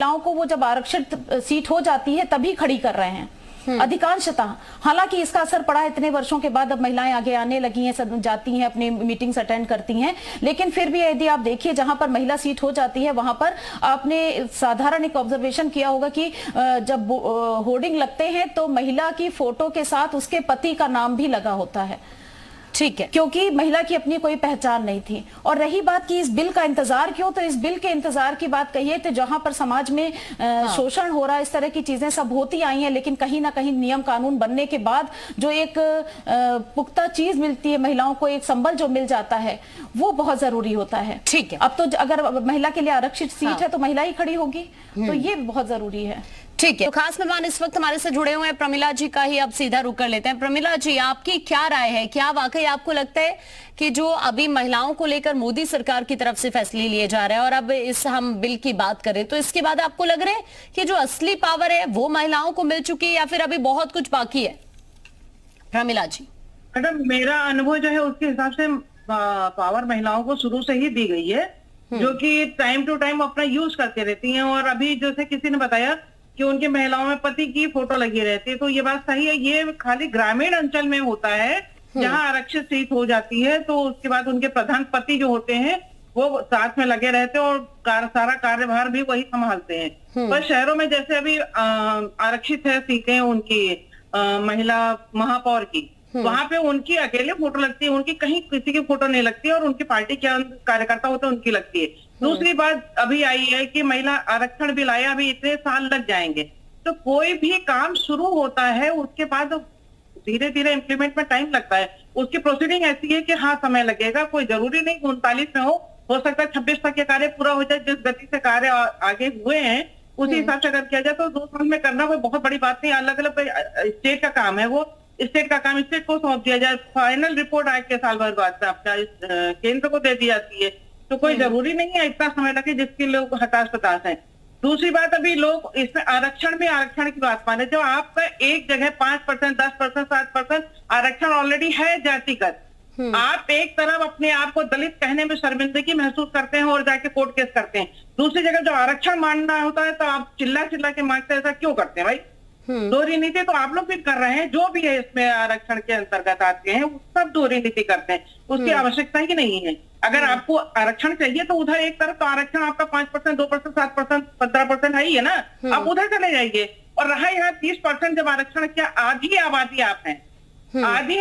महिलाओं को वो जब आरक्षित सीट हो जाती है तभी खड़ी कर रहे हैं अधिकांशतः। हालांकि इसका असर पड़ा है इतने वर्षों के बाद, अब महिलाएं आगे आने लगी हैं, सब जाती हैं, अपनी मीटिंग्स अटेंड करती हैं, लेकिन फिर भी यदि आप देखिए जहां पर महिला सीट हो जाती है वहां पर आपने साधारण एक ऑब्जर्वेशन किया होगा कि जब होर्डिंग लगते हैं तो महिला की फोटो के साथ उसके पति का नाम भी लगा होता है। ठीक है, क्योंकि महिला की अपनी कोई पहचान नहीं थी। और रही बात कि इस बिल का इंतजार क्यों, तो इस बिल के इंतजार की बात कहिए तो जहां पर समाज में शोषण हो रहा है, इस तरह की चीजें सब होती आई हैं, लेकिन कहीं ना कहीं नियम कानून बनने के बाद जो एक पुख्ता चीज मिलती है महिलाओं को, एक संबल जो मिल जाता है, वो बहुत जरूरी होता है। ठीक है, अब तो अगर महिला के लिए आरक्षित सीट है तो महिला ही खड़ी होगी, तो ये बहुत जरूरी है। ठीक है, तो खास मेहमान इस वक्त हमारे से जुड़े हुए हैं, प्रमिला जी का ही अब सीधा रुक कर लेते हैं। प्रमिला जी, आपकी क्या राय है? क्या वाकई आपको लगता है कि जो अभी महिलाओं को लेकर मोदी सरकार की तरफ से फैसले लिए जा रहे हैं, और अब इस हम बिल की बात करें तो इसके बाद आपको लग रहा है कि जो असली पावर है वो महिलाओं को मिल चुकी है या फिर अभी बहुत कुछ बाकी है? प्रमिला जी। मैडम, मेरा अनुभव जो है उसके हिसाब से पावर महिलाओं को शुरू से ही दी गई है, जो कि टाइम टू टाइम अपना यूज करते रहती हैं। और अभी जैसे किसी ने बताया कि उनकी महिलाओं में पति की फोटो लगी रहती है, तो ये बात सही है। ये खाली ग्रामीण अंचल में होता है जहां आरक्षित सीट हो जाती है, तो उसके बाद उनके प्रधान पति जो होते हैं वो साथ में लगे रहते हैं और सारा कार्यभार भी वही संभालते हैं। पर शहरों में जैसे अभी आरक्षित है सीटें उनकी महिला महापौर की, वहां पे उनकी अकेले फोटो लगती है, उनकी कहीं किसी की फोटो नहीं लगती, और उनकी पार्टी के कार्यकर्ता होते हैं उनकी लगती है। दूसरी बात अभी आई है कि महिला आरक्षण बिल आया, अभी इतने साल लग जाएंगे, तो कोई भी काम शुरू होता है उसके बाद धीरे धीरे इम्प्लीमेंट में टाइम लगता है। उसकी प्रोसीडिंग ऐसी है कि हाँ समय लगेगा, कोई जरूरी नहीं 39 में हो सकता है 26 तक के कार्य पूरा हो जाए। जिस गति से कार्य आगे हुए हैं उसी हिसाब से अगर किया जाए तो 2 साल में करना कोई बहुत बड़ी बात नहीं। अलग अलग स्टेट का काम है, वो स्टेट का काम स्टेट को सौंप दिया जाए, फाइनल रिपोर्ट आए के साल भर बाद आपका केंद्र को दे दी जाती है, तो कोई जरूरी नहीं है इतना समय लगे जिसके लोग हताश पताश हैं। दूसरी बात, अभी लोग इसमें आरक्षण की बात माने, जो आपका एक जगह 5%, 10%, 7% आरक्षण ऑलरेडी है जातिगत, आप एक तरफ अपने आप को दलित कहने में शर्मिंदगी महसूस करते हैं और जाके कोर्ट केस करते हैं, दूसरी जगह जो आरक्षण मानना होता है तो आप चिल्ला चिल्ला के मांगते हैं। ऐसा क्यों करते हैं भाई? दोहरी नीति तो आप लोग भी कर रहे हैं, जो भी है इसमें आरक्षण के अंतर्गत आते हैं वो सब दोहरी नीति करते हैं, उसकी आवश्यकता ही नहीं है। अगर आपको आरक्षण चाहिए तो उधर एक तरफ तो आरक्षण आपका 5%, 2%, 7%, 15% है ही है ना, आप उधर चले जाइए। और रहा यहाँ 30% जब आरक्षण, क्या आधी आबादी आप हैं, आधी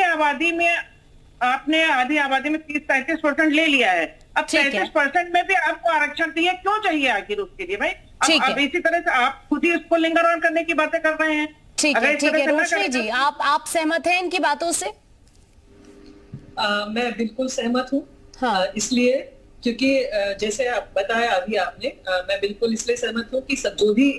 आबादी में 30-35% ले लिया है, अब 35% में भी आपको आरक्षण चाहिए, क्यों चाहिए आखिर उसके लिए भाई? अब इसी तरह से आप खुद ही इसको लिंगर ऑन करने की बातें कर रहे हैं। ठीक है रोशनी जी, आप सहमत हैं इनकी बातों से? मैं बिल्कुल सहमत हूँ। हाँ, इसलिए क्योंकि जैसे आप बताया अभी आपने, मैं बिल्कुल इसलिए सहमत हूँ कि सब जो भी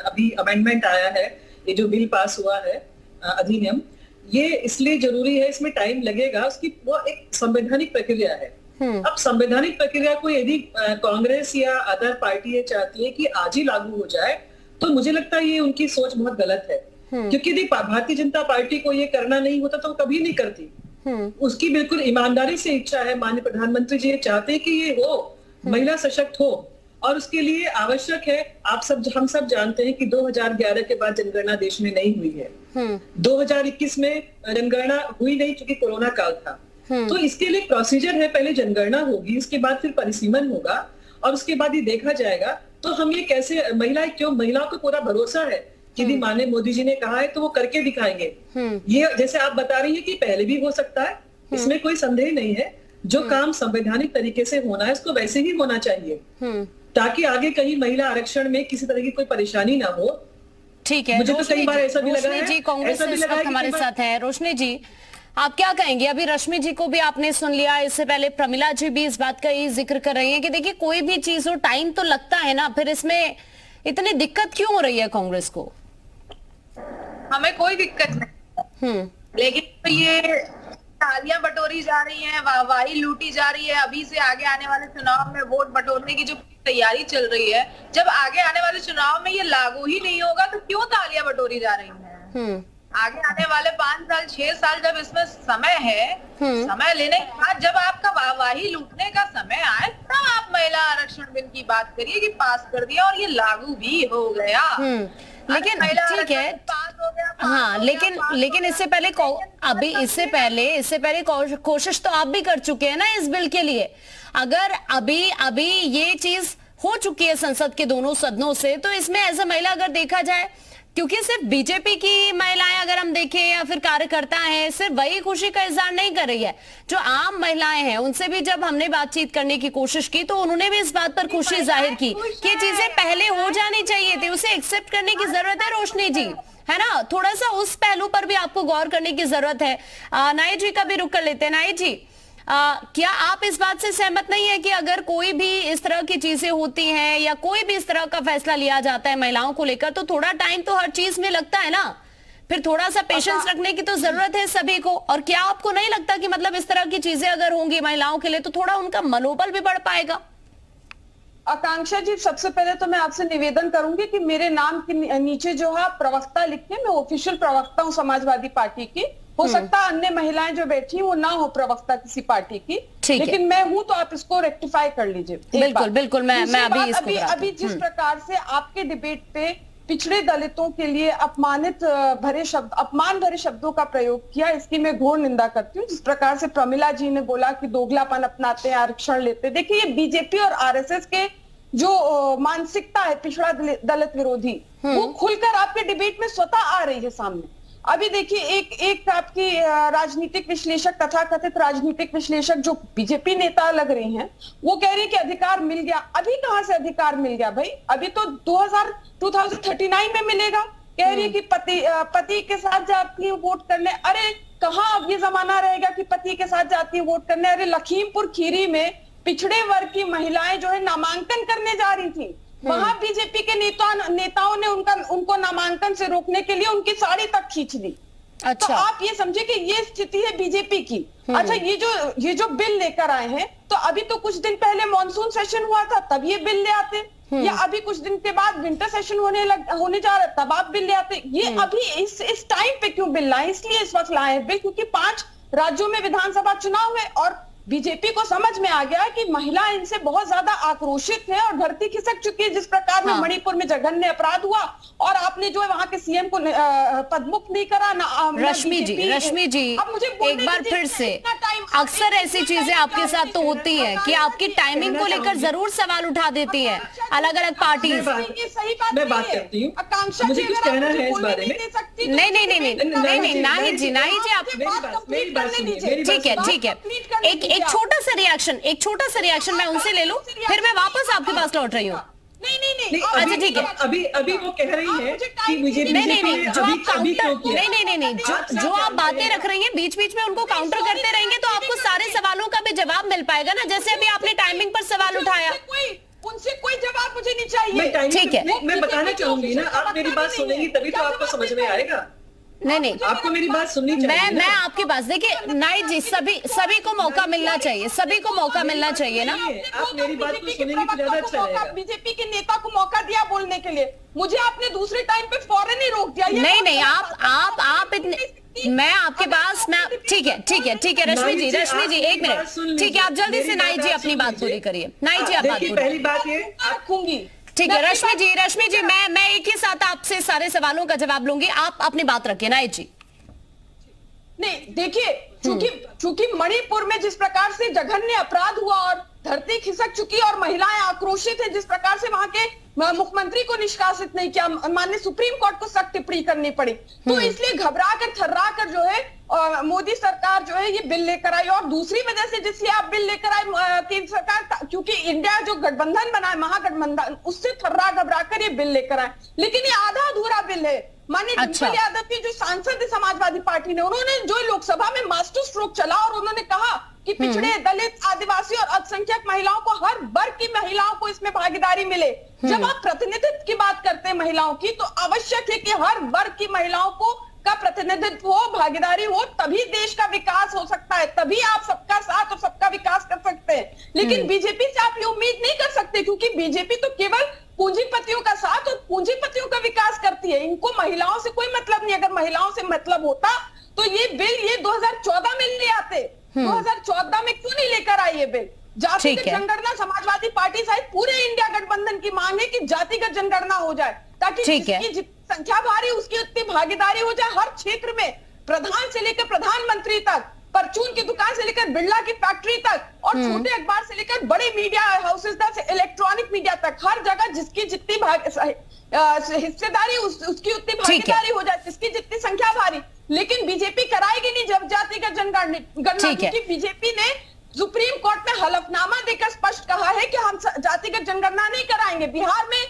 अभी अमेंडमेंट आया है, ये जो बिल पास हुआ है अधिनियम, ये इसलिए जरूरी है, इसमें टाइम लगेगा, उसकी वो एक संवैधानिक प्रक्रिया है। अब संवैधानिक प्रक्रिया को यदि कांग्रेस या अदर पार्टी ये चाहती है कि आज ही लागू हो जाए, तो मुझे लगता है ये उनकी सोच बहुत गलत है। क्योंकि यदि भारतीय जनता पार्टी को ये करना नहीं होता तो कभी नहीं करती। उसकी बिल्कुल ईमानदारी से इच्छा है, माननीय प्रधानमंत्री जी ये चाहते हैं कि ये हो, महिला सशक्त हो, और उसके लिए आवश्यक है, हम सब जानते हैं कि 2011 के बाद जनगणना देश में नहीं हुई है। 2021 में जनगणना हुई नहीं क्योंकि कोरोना काल था। तो इसके लिए प्रोसीजर है, पहले जनगणना होगी, उसके बाद फिर परिसीमन होगा, और उसके बाद ये देखा जाएगा। तो हम ये कैसे महिलाओं को पूरा भरोसा है कि यदि माननीय मोदी जी ने कहा है तो वो करके दिखाएंगे। ये जैसे आप बता रही है कि पहले भी हो सकता है, इसमें कोई संदेह नहीं है। जो काम संवैधानिक तरीके से होना है उसको वैसे ही होना चाहिए, ताकि आगे कहीं महिला आरक्षण में किसी तरह की कोई परेशानी ना हो। ठीक है, मुझे तो कई बार ऐसा भी लगा है, जी कांग्रेस हमारे साथ है। रोशनी जी, आप क्या कहेंगे? अभी रश्मि जी को भी आपने सुन लिया, इससे पहले प्रमिला जी भी इस बात का ही जिक्र कर रही हैं कि देखिए कोई भी चीज हो टाइम तो लगता है ना, फिर इसमें इतनी दिक्कत क्यों हो रही है कांग्रेस को? हमें कोई दिक्कत नहीं, लेकिन तो ये तालियां बटोरी जा रही हैं, वाहवाही लूटी जा रही है। अभी से आगे आने वाले चुनाव में वोट बटोरने की जो तैयारी चल रही है, जब आगे आने वाले चुनाव में ये लागू ही नहीं होगा तो क्यों तालियां बटोरी जा रही हैं? आगे आने वाले 5 साल 6 साल जब इसमें समय है, समय लेने के बाद जब आपका वाहवाही लूटने का समय आए तब आप महिला आरक्षण बिल की बात करिए कि पास कर दिया और ये लागू भी हो गया। लेकिन ठीक है, पास हो गया, हाँ, लेकिन इससे पहले कोशिश तो आप भी कर चुके हैं ना इस बिल के लिए। अगर अभी ये चीज हो चुकी है संसद के दोनों सदनों से, तो इसमें एज अ महिला अगर देखा जाए, क्योंकि सिर्फ बीजेपी की महिलाएं अगर हम देखें या फिर कार्यकर्ता हैं, सिर्फ वही खुशी का इजहार नहीं कर रही है, जो आम महिलाएं हैं उनसे भी जब हमने बातचीत करने की कोशिश की तो उन्होंने भी इस बात पर खुशी जाहिर की कि ये चीजें पहले हो जानी चाहिए थी, उसे एक्सेप्ट करने की जरूरत है रोशनी जी, है ना। थोड़ा सा उस पहलू पर भी आपको गौर करने की जरूरत है। नाई जी का भी रुख कर लेते हैं। नाई जी, क्या आप इस बात से सहमत नहीं है कि अगर कोई भी इस तरह की चीजें होती हैं या कोई भी इस तरह का फैसला लिया जाता है महिलाओं को लेकर, तो थोड़ा टाइम तो हर चीज में लगता है ना, फिर थोड़ा सा पेशेंस रखने की तो जरूरत है सभी को। और क्या आपको नहीं लगता कि मतलब इस तरह की चीजें अगर होंगी महिलाओं के लिए तो थोड़ा उनका मनोबल भी बढ़ पाएगा? आकांक्षा जी, सबसे पहले तो मैं आपसे निवेदन करूंगी कि मेरे नाम के नीचे जो है प्रवक्ता लिखें। मैं ऑफिशियल प्रवक्ता हूं समाजवादी पार्टी की। हो सकता है अन्य महिलाएं जो बैठी हैं वो ना हो प्रवक्ता किसी पार्टी की, लेकिन मैं हूं, तो आप इसको रेक्टिफाई कर लीजिए। बिल्कुल मैं अभी जिस प्रकार से आपके डिबेट पे पिछड़े दलितों के लिए अपमान भरे शब्दों का प्रयोग किया, इसकी मैं घोर निंदा करती हूँ। जिस प्रकार से प्रमिला जी ने बोला कि दोगलापन अपनाते हैं, आरक्षण लेते, देखिए ये बीजेपी और आरएसएस के जो मानसिकता है पिछड़ा दलित विरोधी, वो खुलकर आपके डिबेट में स्वतः आ रही है सामने। अभी देखिए एक आपकी राजनीतिक विश्लेषक, तथाकथित राजनीतिक विश्लेषक जो बीजेपी नेता लग रही हैं, वो कह रही है कि अधिकार मिल गया। अभी कहां से अधिकार मिल गया भाई? अभी तो 2039 में मिलेगा। कह रही है कि पति के साथ जाती है वोट करने। अरे कहां अब ये जमाना रहेगा कि पति के साथ जाती है वोट करने? अरे लखीमपुर खीरी में पिछड़े वर्ग की महिलाएं जो है नामांकन करने जा रही थी, वहां बीजेपी के नेताओं ने उनको नामांकन से रोकने के लिए उनकी साड़ी तक खींच ली। अच्छा। तो आप ये समझे कि ये स्थिति है बीजेपी की। अच्छा, ये जो बिल लेकर आए हैं, तो अभी तो कुछ दिन पहले मॉनसून सेशन हुआ था तब ये बिल ले आते, या अभी कुछ दिन के बाद विंटर सेशन होने जा रहा है तब आप बिल ले आते। ये अभी इस टाइम पे क्यों बिल लाए? इसलिए इस वक्त लाए बिल क्योंकि 5 राज्यों में विधानसभा चुनाव है और बीजेपी को समझ में आ गया कि महिला इनसे बहुत ज्यादा आक्रोशित है और धरती खिसक चुकी है। जिस प्रकार में मणिपुर में जघन्य अपराध हुआ और आपने जो है वहां के सीएम को पदमुक्त नहीं करा ना। रश्मि जी एक बार फिर से, अक्सर ऐसी चीजें आपके साथ तो होती है कि आपकी टाइमिंग को लेकर जरूर सवाल उठा देती है अलग अलग पार्टी। सही बात मैं बात करती हूँ। आकांक्षा मुझे कुछ कहना है इस बारे में। नहीं, नाहिद जी आप ठीक है, एक छोटा सा रिएक्शन मैं उनसे ले लूं, फिर मैं वापस आपके पास लौट रही हूँ। नहीं, अच्छा ठीक है। अभी वो कह रही है कि बीजेपी नहीं, जो आप बातें रख रही हैं बीच बीच में उनको काउंटर करते रहेंगे तो आपको सारे सवालों का भी जवाब मिल पाएगा ना। जैसे अभी आपने टाइमिंग पर सवाल उठाया, उनसे कोई जवाब मुझे नहीं चाहिए। ठीक है, मैं बताना चाहूंगी ना, आप मेरी बात सुनेंगी तभी तो आपको समझ में आएगा। नहीं, आपको मेरी बात सुननी चाहिए। मैं आपकी बात, देखिए नाइट जी, सभी को मौका मिलना चाहिए, सभी को मौका मिलना चाहिए ना। आप मेरी बात को सुनेंगे तो ज्यादा अच्छा रहेगा। बीजेपी के नेता को मौका दिया बोलने के लिए, मुझे आपने दूसरे टाइम पे फौरन ही रोक दिया। नहीं, आप इतने, मैं आपके पास, मैं ठीक है रश्मि जी 1 मिनट, ठीक है, आप जल्दी से नाइट जी अपनी बात पूरी करिए। नाइट जी आप बात पूरी। पहली बात ये रखूंगी। ठीक है रश्मि जी मैं एक ही साथ आपसे सारे सवालों का जवाब लूंगी, आप अपनी बात रखिए। नाइट जी नहीं, देखिए चूंकि मणिपुर में जिस प्रकार से जघन्य अपराध हुआ और धरती खिसक चुकी और महिलाएं आक्रोशित है, जिस प्रकार से वहां के मुख्यमंत्री को निष्कासित नहीं किया, माननीय सुप्रीम कोर्ट को सख्त टिप्पणी करनी पड़ी, तो इसलिए घबरा कर थर्रा कर जो है मोदी सरकार जो है ये बिल लेकर आई। और दूसरी वजह से जिससे आप बिल लेकर आए केंद्र सरकार, क्योंकि इंडिया जो गठबंधन बना है, महागठबंधन, उससे थर्रा घबरा कर ये बिल लेकर आए। लेकिन ये आधा अधूरा बिल है। माननीय डिम्पल यादव की जो सांसद है समाजवादी पार्टी ने, उन्होंने जो लोकसभा में मास्टर स्ट्रोक चला और उन्होंने कहा कि पिछड़े, दलित, आदिवासी और अल्पसंख्यक महिलाओं को, हर वर्ग की महिलाओं को इसमें भागीदारी मिले। जब आप प्रतिनिधित्व की बात करते हैं महिलाओं की, तो आवश्यक है कि हर वर्ग की महिलाओं को का प्रतिनिधित्व हो, भागीदारी हो, तभी देश का विकास हो सकता है, तभी आप सबका साथ और सबका विकास कर सकते हैं। लेकिन बीजेपी से आप ये उम्मीद नहीं कर सकते, क्योंकि बीजेपी तो केवल पूंजीपतियों का साथ और पूंजीपतियों का विकास करती है। इनको महिलाओं से कोई मतलब नहीं। अगर महिलाओं से मतलब होता तो ये बिल ये 2014 में ले आते। 2014 में क्यों नहीं लेकर आई ये बिल? जातिगत जनगणना समाजवादी पार्टी सहित पूरे इंडिया गठबंधन की मांग है कि जातिगत जनगणना हो जाए, ताकि जिसकी जितनी संख्या भारी उसकी उतनी भागीदारी हो जाए हर क्षेत्र में, प्रधान से लेकर प्रधानमंत्री तक, परचून की दुकान से लेकर बिरला की फैक्ट्री तक, और छोटे अखबार से लेकर बड़े मीडिया हाउसेस तक, इलेक्ट्रॉनिक मीडिया तक, हर जगह जिसकी जितनी हिस्सेदारी उसकी उतनी भागीदारी हो जाए, जिसकी जितनी संख्या भारी। लेकिन बीजेपी कराएगी नहीं जब जातिगत जनगणना, क्योंकि बीजेपी ने सुप्रीम कोर्ट में हलफनामा देकर स्पष्ट कहा है कि हम जातिगत जनगणना नहीं कराएंगे। बिहार में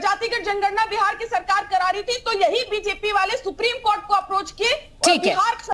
जातिगत जनगणना बिहार की सरकार करा रही थी, तो यही बीजेपी वाले सुप्रीम कोर्ट को अप्रोच किए और बिहार